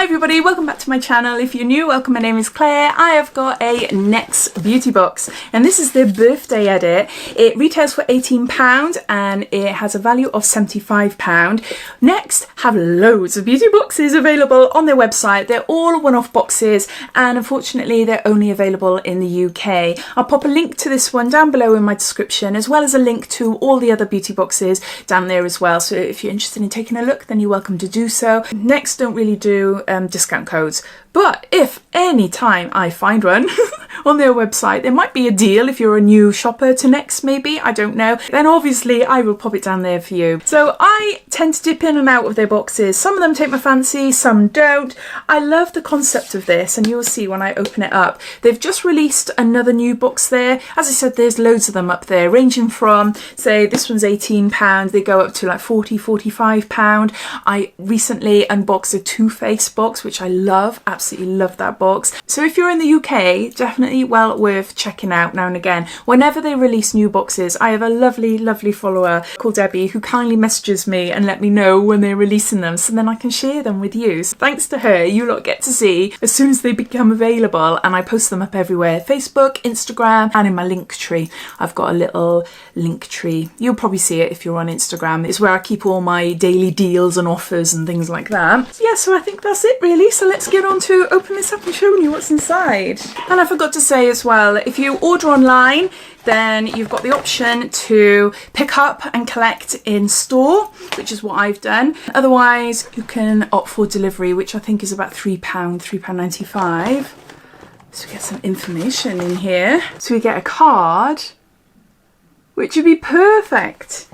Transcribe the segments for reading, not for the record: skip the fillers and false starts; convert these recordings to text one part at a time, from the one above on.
Hi everybody, welcome back to my channel. If you're new, welcome. My name is Claire. I have got a NYX beauty box and this is their birthday edit. It retails for £18 and it has a value of £75. NYX have loads of beauty boxes available on their website. They're all one-off boxes and unfortunately they're only available in the UK. I'll pop a link to this one down below in my description, as well as a link to all the other beauty boxes down there as well. So if you're interested in taking a look, then you're welcome to do so. NYX don't really do discount codes, but if any time I find one on their website, there might be a deal if you're a new shopper to NYX, maybe, I don't know, then obviously I will pop it down there for you. So I tend to dip in and out of their boxes. Some of them take my fancy, some don't. I love the concept of this, and you'll see when I open it up. They've just released another new box there. As I said, there's loads of them up there, ranging from, say, this one's £18, they go up to like £40, £45. I recently unboxed a Too Faced box, which I love, absolutely love that box. So if you're in the UK, definitely well worth checking out now and again. Whenever they release new boxes, I have a lovely follower called Debbie who kindly messages me and let me know when they're releasing them, so then I can share them with you. So thanks to her, you lot get to see as soon as they become available, and I post them up everywhere: Facebook, Instagram, and in my link tree. I've got a little link tree. You'll probably see it if you're on Instagram. It's where I keep all my daily deals and offers and things like that. So yeah, so I think that's it really. So let's get on to open this up and showing you what's inside. And I forgot to say as well, if you order online, then you've got the option to pick up and collect in store, which is what I've done. Otherwise, you can opt for delivery, which I think is about £3, £3.95. So we get some information in here. So we get a card, which would be perfect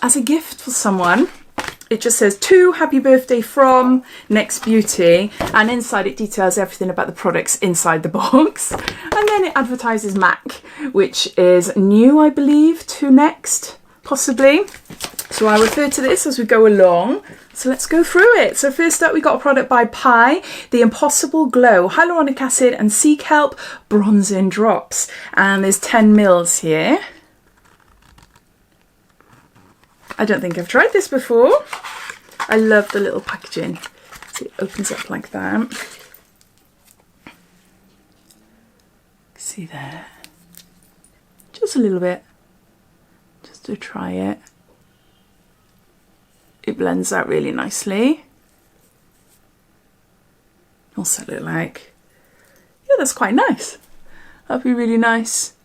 as a gift for someone. It just says, "To happy birthday from NYX Beauty," and inside it details everything about the products inside the box. And then it advertises MAC, which is new, I believe, to NYX, possibly. So I refer to this as we go along. So let's go through it. So first up, we got a product by Pi, the Impossible Glow Hyaluronic Acid and Sea Kelp Bronzing Drops. And there's 10 mils here. I don't think I've tried this before. I love the little packaging. So it opens up like that. See there? Just a little bit. Just to try it. It blends out really nicely. Also look like, yeah, that's quite nice. That'd be really nice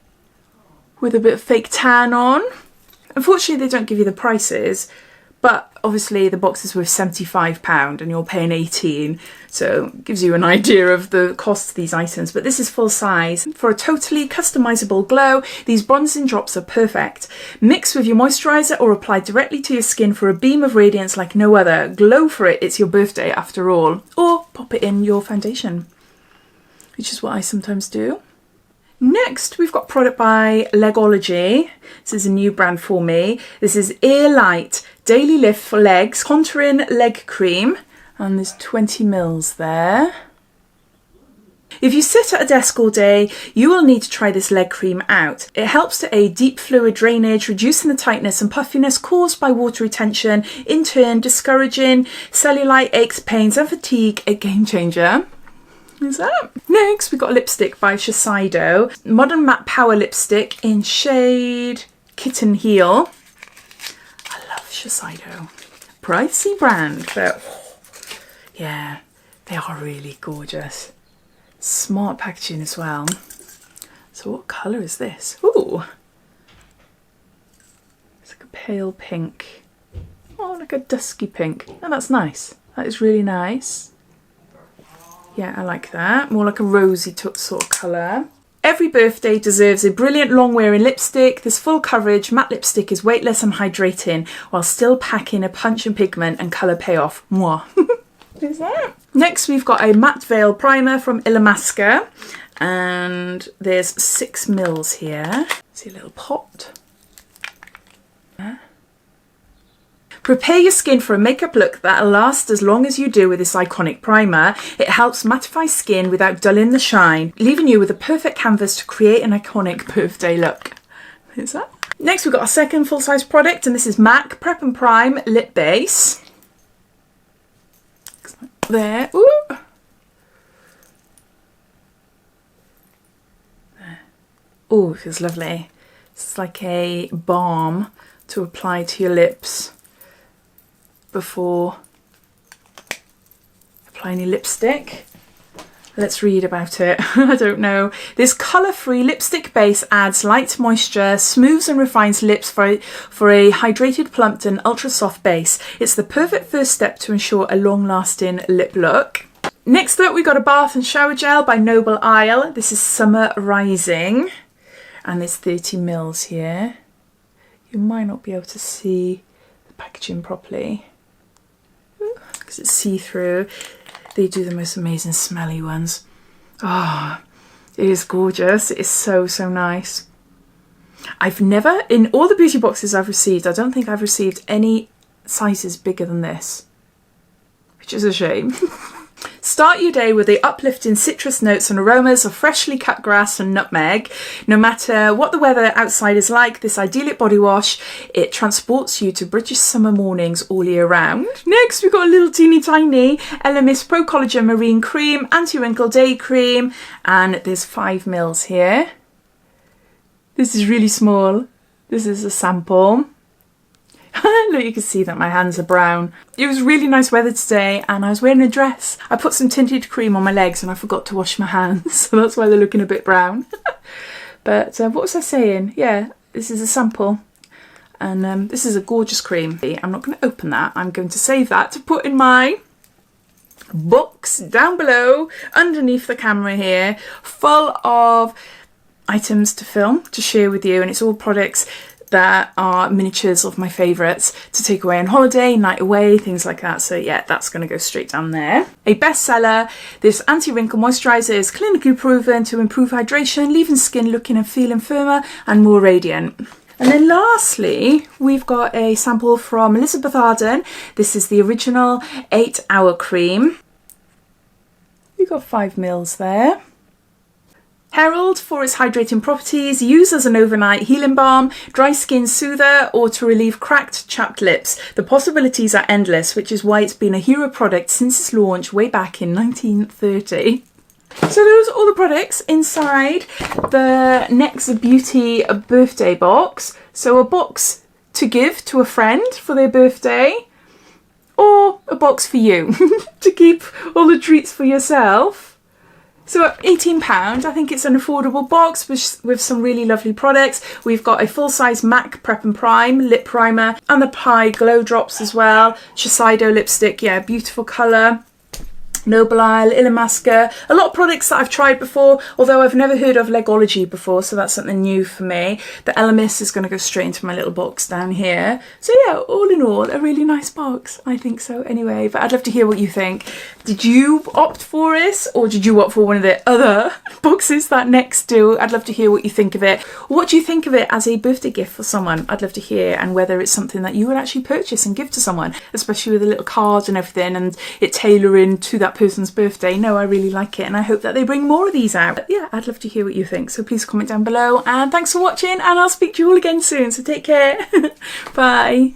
with a bit of fake tan on. Unfortunately, they don't give you the prices, but obviously the box is worth £75 and you're paying £18, so it gives you an idea of the cost of these items. But this is full size. For a totally customizable glow, these bronzing drops are perfect. Mix with your moisturizer or apply directly to your skin for a beam of radiance like no other. Glow for it, it's your birthday after all. Or pop it in your foundation, which is what I sometimes do. Next, we've got a product by Legology. This is a new brand for me. This is Ear Light Daily Lift for Legs Contouring Leg Cream, and there's 20 mils there. If you sit at a desk all day, you will need to try this leg cream out. It helps to aid deep fluid drainage, reducing the tightness and puffiness caused by water retention, in turn discouraging cellulite, aches, pains and fatigue. A game changer. Is that? Next, we've got a lipstick by Shasaido. Modern Matte Power Lipstick in shade Kitten Heel. I love Shasaido. Pricey brand, but yeah, they are really gorgeous. Smart packaging as well. So what colour is this? Ooh. It's like a pale pink. Oh, like a dusky pink. Oh, that's nice. That is really nice. Yeah, I like that. More like a rosy sort of colour. Every birthday deserves a brilliant long-wearing lipstick. This full coverage matte lipstick is weightless and hydrating while still packing a punch and pigment and colour payoff. Mwah. Is that? Next, we've got a matte veil primer from Illamasqua, and there's 6 mils here. See a little pot. Prepare your skin for a makeup look that'll last as long as you do with this iconic primer. It helps mattify skin without dulling the shine, leaving you with a perfect canvas to create an iconic birthday look. Is that? Next, we've got our second full-size product, and this is MAC Prep and Prime Lip Base. there. Ooh. Oh, it feels lovely. It's like a balm to apply to your lips before applying your lipstick. Let's read about it. I don't know. This colour-free lipstick base adds light moisture, smooths and refines lips for a hydrated, plumped and ultra-soft base. It's the perfect first step to ensure a long-lasting lip look. Next up, we got a bath and shower gel by Noble Isle. This is Summer Rising. And there's 30 mils here. You might not be able to see the packaging properly because it's see-through. They do the most amazing smelly ones. Ah, it is gorgeous. It is so, so nice. I've never, in all the beauty boxes I've received, I don't think I've received any sizes bigger than this, which is a shame. Start your day with the uplifting citrus notes and aromas of freshly cut grass and nutmeg. No matter what the weather outside is like, this idyllic body wash, it transports you to British summer mornings all year round. Next, we've got a little teeny tiny Illamasqua Pro Collagen Marine Cream, Anti-Wrinkle Day Cream, and there's 5 mils here. This is really small. This is a sample. Look, you can see that my hands are brown. It was really nice weather today and I was wearing a dress. I put some tinted cream on my legs and I forgot to wash my hands, so that's why they're looking a bit brown. But what was I saying? Yeah, this is a sample and this is a gorgeous cream. I'm not going to open that. I'm going to save that to put in my box down below underneath the camera here, full of items to film, to share with you, and it's all products that are miniatures of my favourites to take away on holiday, night away, things like that. So yeah, that's going to go straight down there. A bestseller, this anti-wrinkle moisturiser is clinically proven to improve hydration, leaving skin looking and feeling firmer and more radiant. And then lastly, we've got a sample from Elizabeth Arden. This is the original 8-hour cream. We've got 5 mils there. Herald for its hydrating properties, used as an overnight healing balm, dry skin soother, or to relieve cracked, chapped lips. The possibilities are endless, which is why it's been a hero product since its launch way back in 1930. So those are all the products inside the NEXT Beauty birthday box. So a box to give to a friend for their birthday, or a box for you to keep all the treats for yourself. So at £18, I think it's an affordable box with some really lovely products. We've got a full-size MAC Prep and Prime lip primer and the Pie Glow Drops as well. Shasaido lipstick, yeah, beautiful colour. Noble Isle, Illamasqua, a lot of products that I've tried before, although I've never heard of Legology before, so that's something new for me. The Illamasqua is going to go straight into my little box down here. So yeah, all in all, a really nice box. I think so anyway, but I'd love to hear what you think. Did you opt for this, or did you opt for one of the other boxes that NEXT do? I'd love to hear what you think of it. What do you think of it as a birthday gift for someone? I'd love to hear, and whether it's something that you would actually purchase and give to someone, especially with the little cards and everything, and it tailoring to that person's birthday. No, I really like it and I hope that they bring more of these out. But yeah, I'd love to hear what you think, so please comment down below, and thanks for watching, and I'll speak to you all again soon, so take care. Bye.